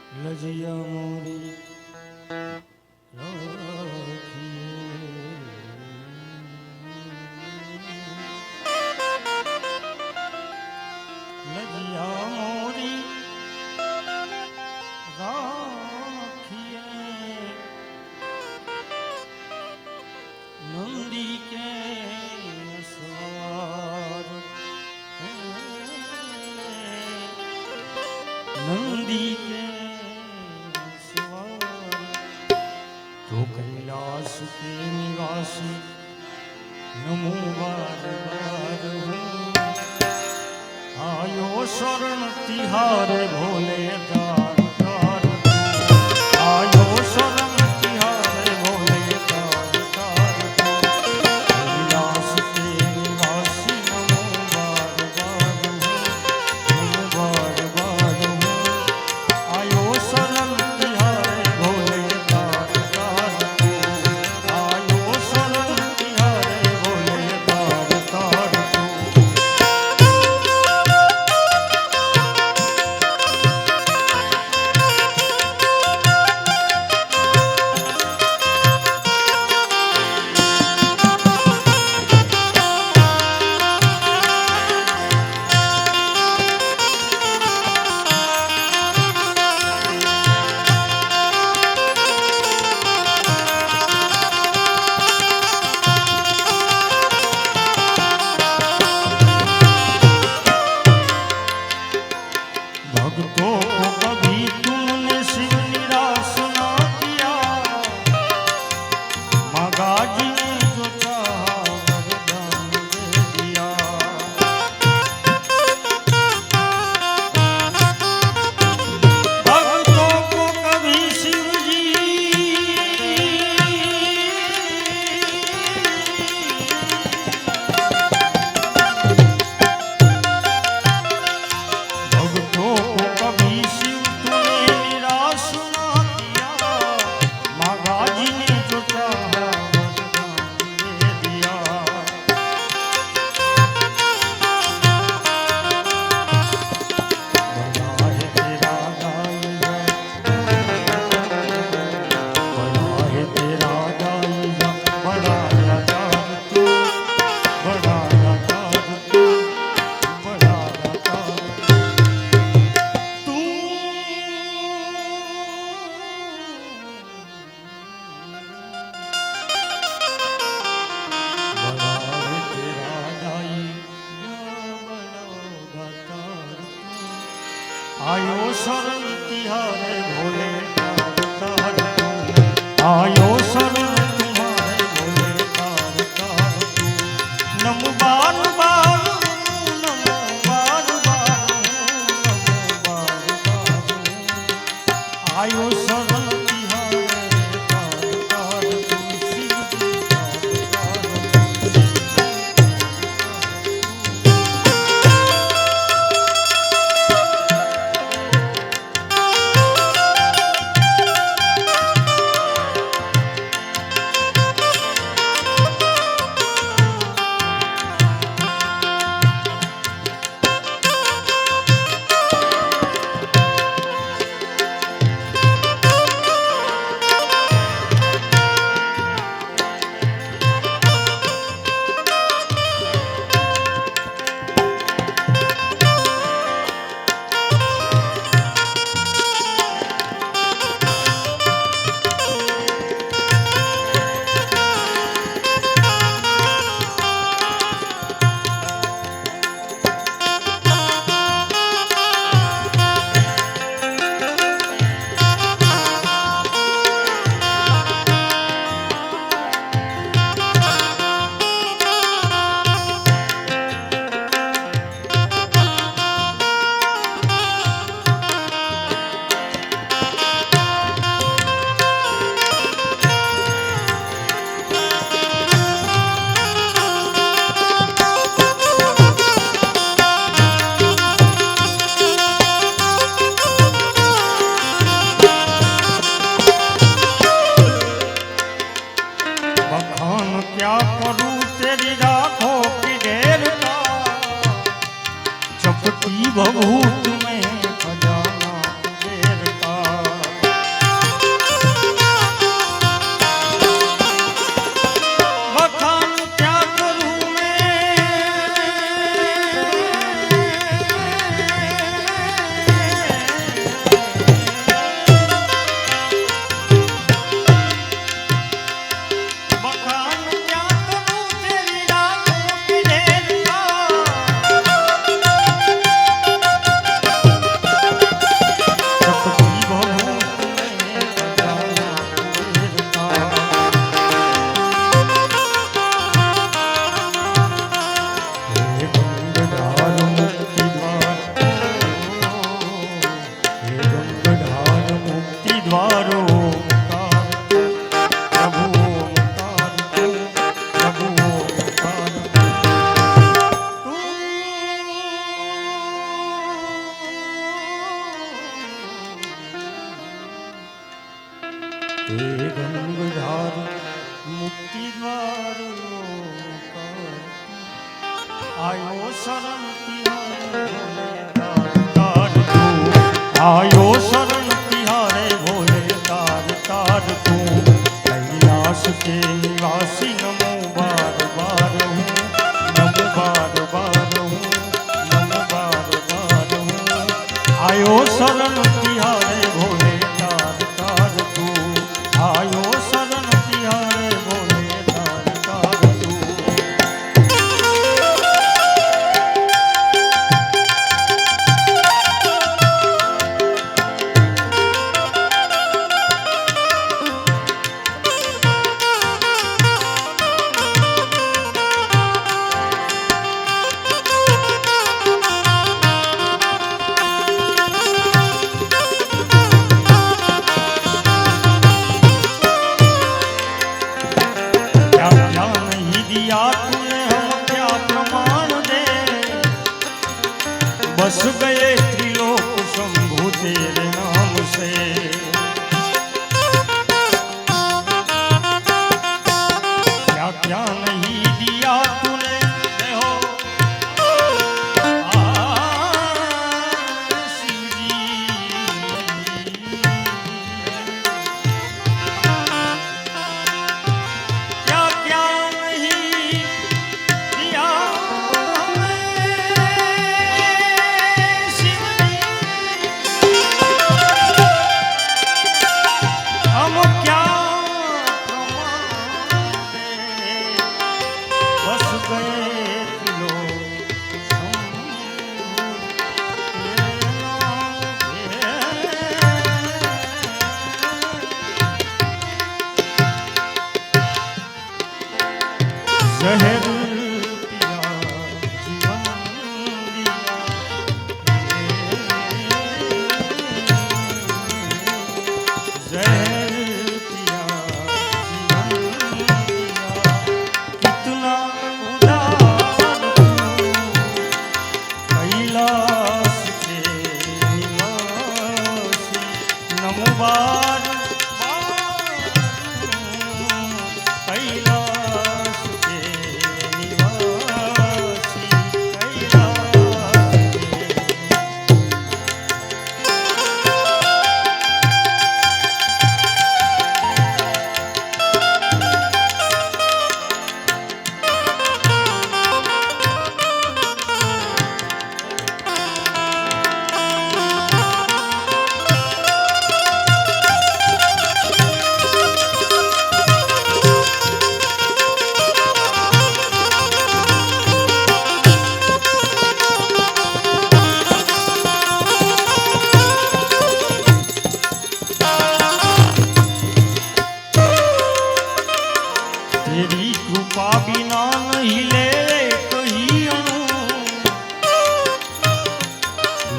લજિયા મોરી રાખીએ લજિયા મોરી રાખીએ નંદી કે સવાર નંદી કે तो कैलाश के निवासी नमो बार बार हूँ आयो शरण तिहारे भोले दार दार आयो शरण तिहारे भोले दार दार कैलाश के निवासी नमो बार बार हूँ नमो बार बार हूँ आयो शरण तिहारे भोले दार भक्तों को कभी तुमने शिव निराश ना किया मागा जी ने जो चाहा वरदान दे दिया भक्तों को कभी शिव जी भक्तों को कभी शिव तूने निराश ना किया मागा जी ने जो चाहा वरदान दे दिया बड़ा है तेरा दाईया बड़ा है तेरा दाईया बड़ा लतार तू बड़ा लतार तू बड़ा लतार तू बड़ा है तेरा दाईया बड़ा दातार तू आयो शरण तिहारे भोले दार तू आयो शरण तुम्हारे भोले दार तू नमो बार बार नमो बार बार नमो बार बार आयो शरण तिहारे दार तू शिव जी दार द्वारो ओंकार प्रभु ओंकार प्रभु ओंकार हे गंगाधार मुक्ति द्वार ओंकार आयो शरण तिहारे तार तू आयो शरण तिहारे भोले तार तार तू कैलाश के निवासी नमो बार बार हूँ नमो बार बार हूँ नमो बार बार हूँ आयो शरण तिहारे भोले तार तार तू आयो शरण तिहारे भोले तार तार तू बस गए त्रिलोक शंभु तेरे नाम से क्या क्या नहीं दिया तूने हो शिव जी क्या क्या नहीं दिया जहर पिया जीवन दिया जहर पिया जीवन दिया कितना उदार कैलाश के निवासी नमो बार कैलाश के निवासी कैलाश तेरी कृपा बिना नहीं ले कहीं अणु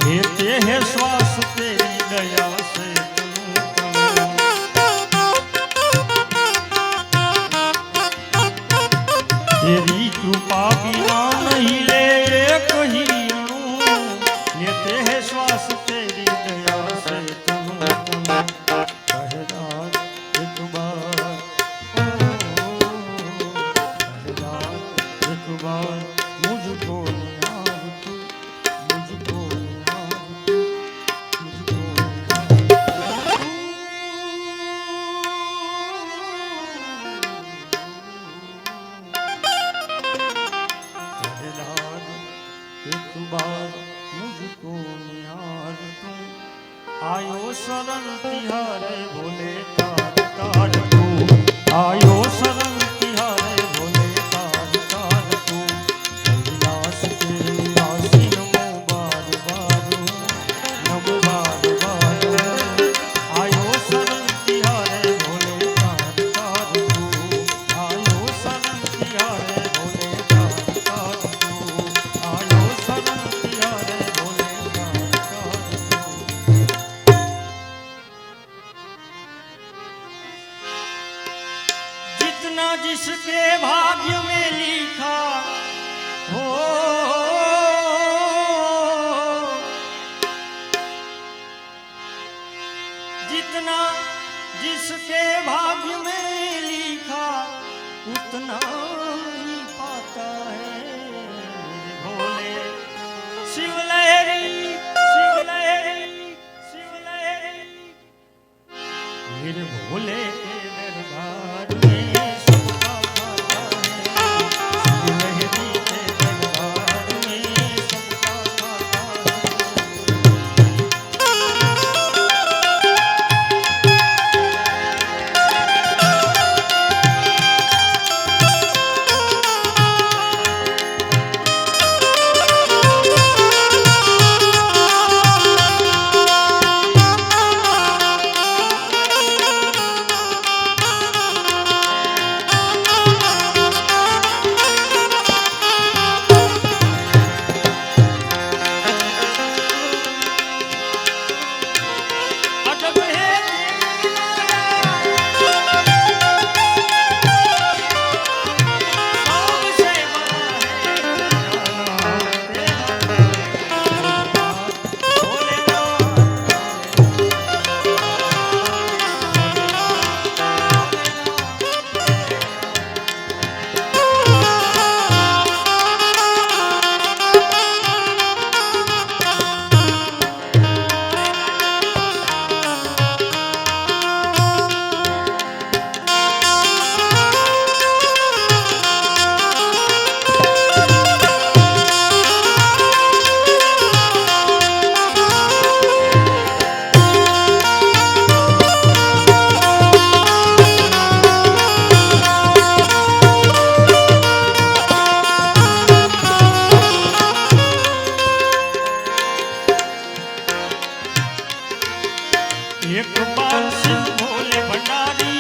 लेते हैं श्वास तेरी दया से तनु तेरी कृपा बिना नहीं ले कहीं अणु लेते हैं श्वास तेरी दया से तनु पहराज एक बार एक बार मुझको निहार तू मुझको निहार तू मुझको निहार एक बार मुझको निहार तू आयो शरण तिहारे भोले तार तार तू आयो शरण तिहारे भोले तार तार तू कैलाश के निवासी नमो बार बार नमो बार बार आयो शरण तिहारे भोले तार तार तू आयो शरण तिहारे भोले तार तार तू आयो शरण तिहारे भोले तार तार तू जिसके भाग्य में लिखा हो, जितना जिसके भाग्य में लिखा उतना ही पाता है। भोले शिवलहरी शिवलहरी शिवलहरी, मेरे भोले के दरबार में सबका खाता है। शिवलहरी के दरबार में सबका खाता एक बार शिव भोले भंडारी,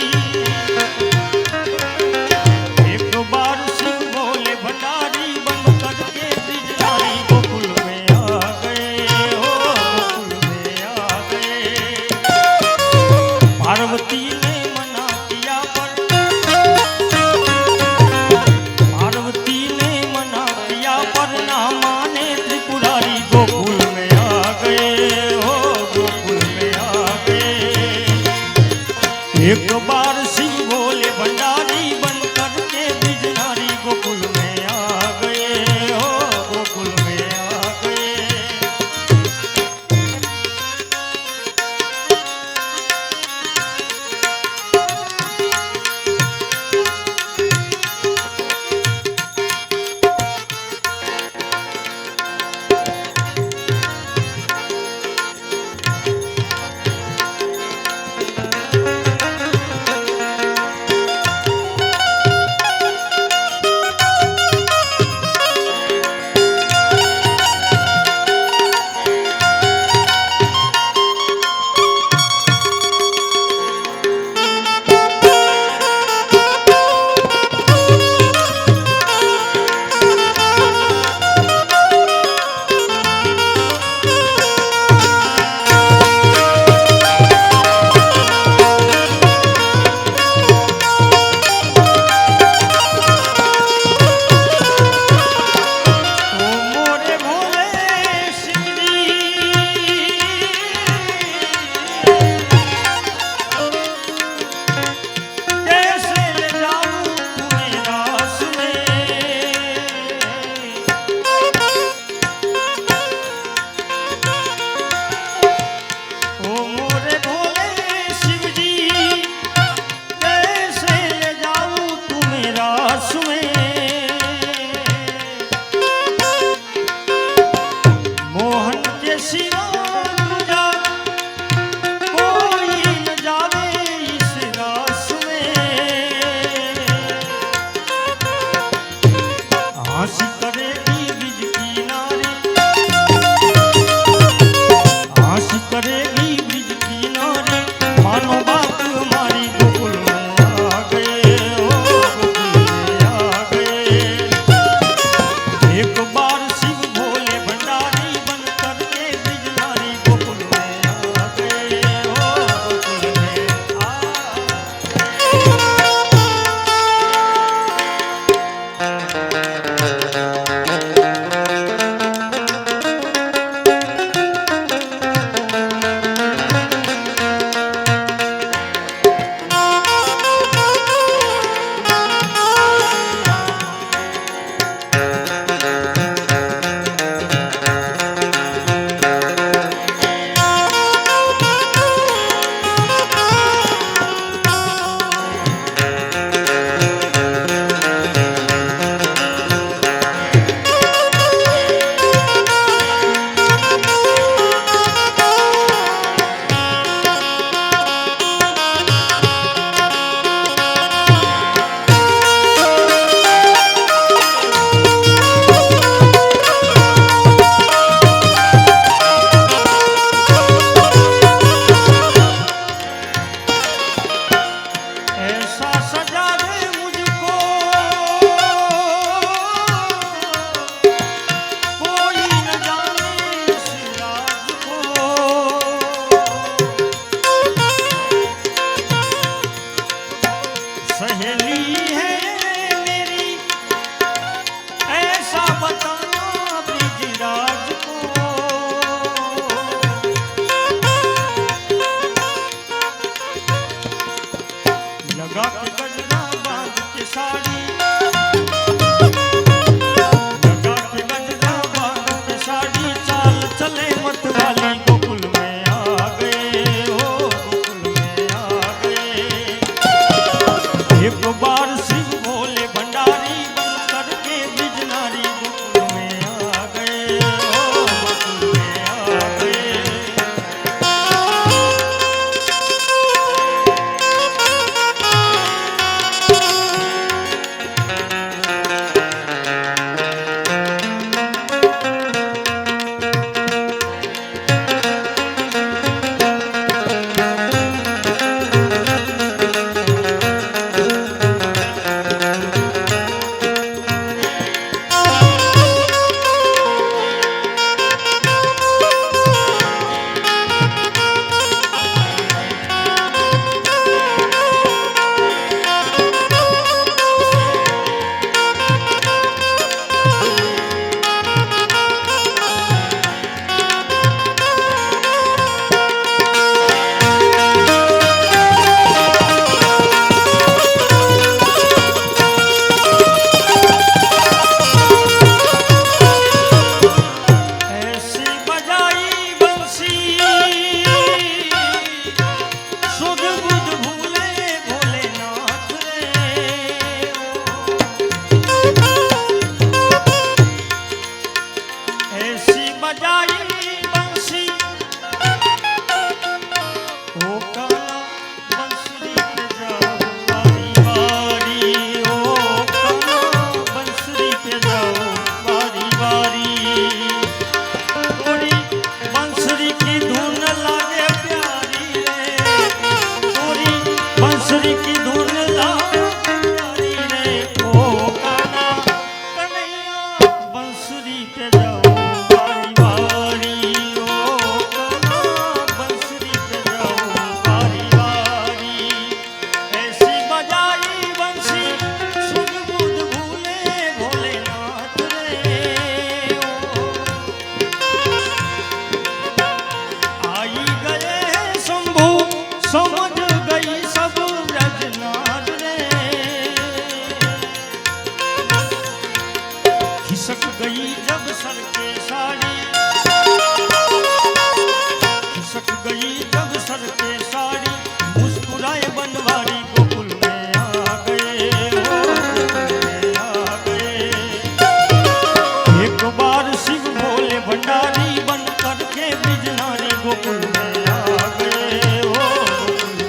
एक बार शिव भोले भंडारी बन करके बिजलारी गोकुल में आ गए हो, गोकुल में आ गए। पार्वती ने मना किया पर, पार्वती ने मना किया पर ना माने त्रिपुरारी गोकुल में आ गए हो, गोकुल में आ गए। एक बार शिव भोले भंडारी बन करके बिजनारी गोकुल में आ गए हो, गोकुल में आ गए। समझ गई सब ब्रजनार रे, खिसक गई जब सर के साड़ी, खिसक गई जब सर के साड़ी, मुस्कुराए बनवारी गोकुल में आ गए, हो गोकुल में आ गए। एक बार शिव भोले भंडारी बन करके बिजनारी गोकुल में आ गए, हो गोकुल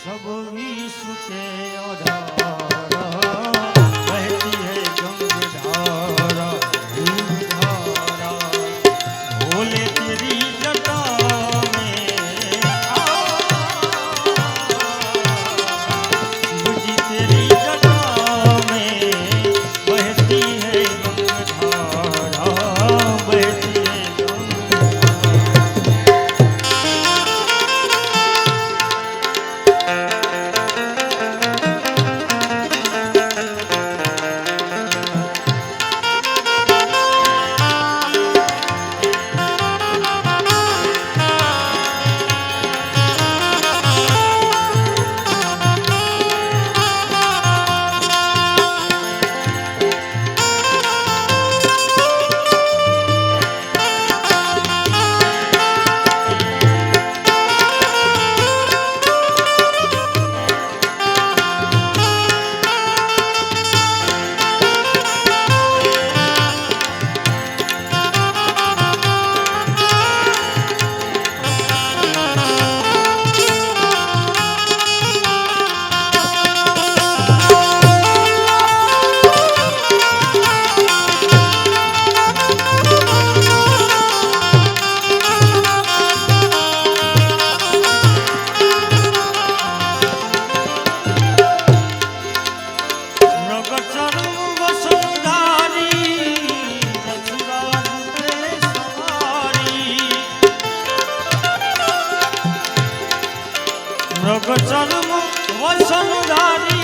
सब विश्व के आधार बहती है गंगाधारा धारा भोले तेरी जटा में शिव जी तेरी जटा में बहती है गंगाधारा बहती है मृग चर्म वसनधारी